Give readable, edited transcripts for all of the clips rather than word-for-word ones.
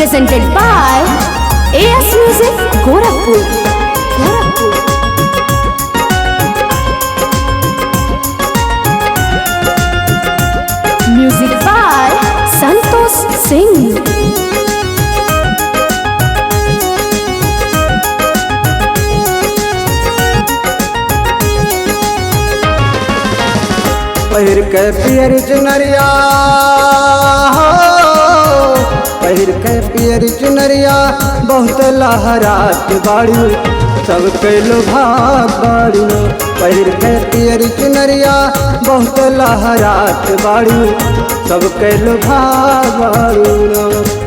presented by AS Music Gorakhpur. Music by Santosh Singh. पहिर के पियर चुनरिया पहिर के पियर चुनरिया बहुत लहरात बाड़ी सब कैलो भाग बाड़ी पहिर के पियर चुनरिया बहुत लहरात बाड़ी सब कैलो भाग बाड़ी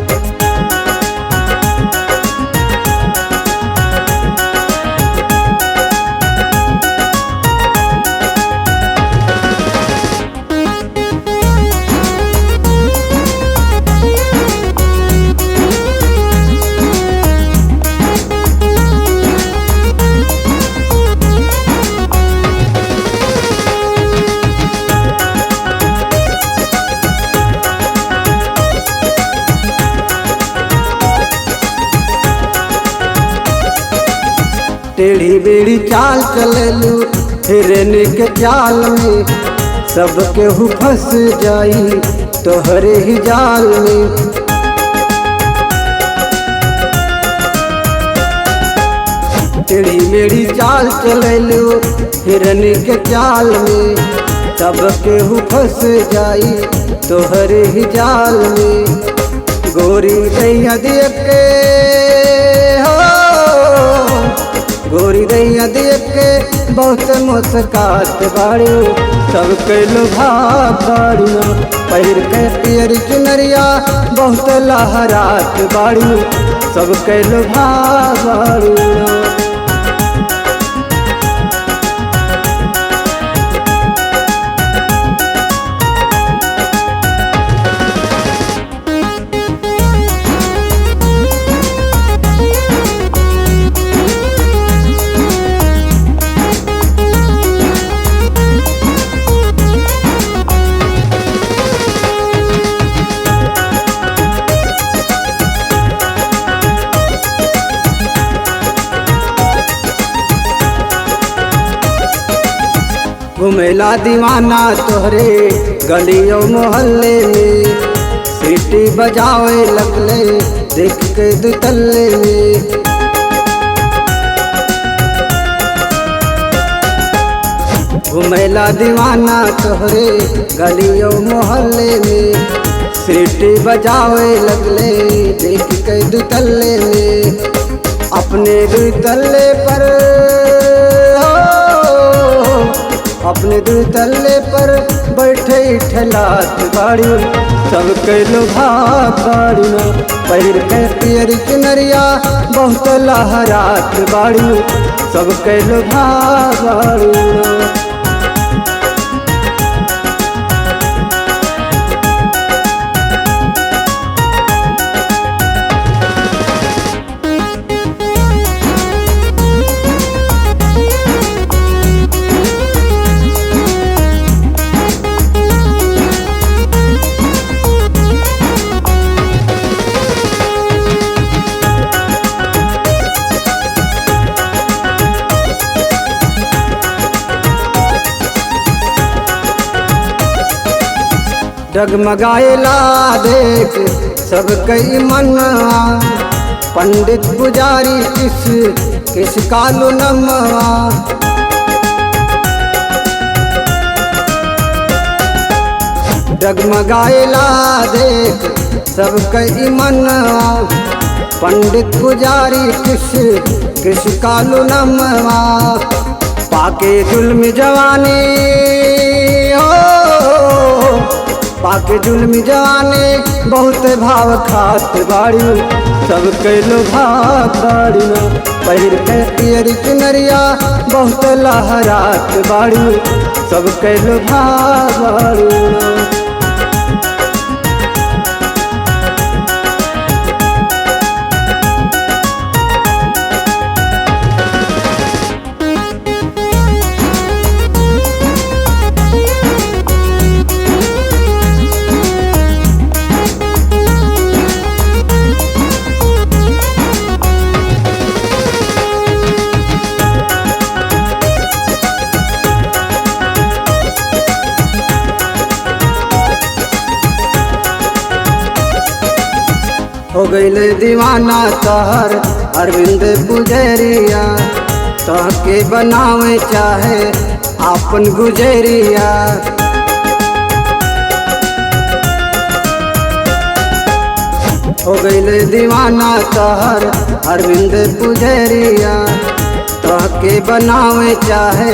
टेढ़ी बेड़ी चाल चललू हिरन के जाल में सब केहू फंस जाई तोहरे ही जाल में। टेढ़ी बेड़ी चाल चललू हिरन के जाल में सब केहू फंस जाई तोहरे ही जाल में। गोरी दैया देख के गोरी दैया देख के बहुत मुस्कात बाड़ी सब कैलो भाग बाड़ी पहिर के पियर चुनरिया बहुत लहरात बाड़ी सब कैलो भाग बाड़ी। घुमेला दीवाना तोहरे गलियों मोहल्ले में सीटी बजावे लगले देख के दुतल्ले में। घुमेला दीवाना तोहरे गलियों मोहल्ले में सीटी बजावे लगले देख के दुतल्ले में। अपने दुतल्ले पर अपने दुतल्ले पर बैठे ठेलात बाड़ी सब कैलो भाग बाड़ी पहिर के पियर चुनरिया बहुत लहरात बाड़ी सब कैलो भाग बाड़ी। डगमगाएला देख सब कई मना पंडित पुजारी किस कालू नमवा। डगमगाएला देख सब कई मना पंडित पुजारी किस कालू नमवा। पाके जुल्म जवानी पाके जुल्म जवाने बहुत भाव खात बाड़ी सब कैलो भाग बाड़ी पहिर के पियर चुनरिया बहुत लहरात बाड़ी सब कैलो भाग बाड़ी। हो गईले दीवाना तहर अरविंद पुजरिया, तहके बनावे चाहे आपन गुजरिया। हो गईले दीवाना तहर अरविंद पुजरिया, तहके बनावे चाहे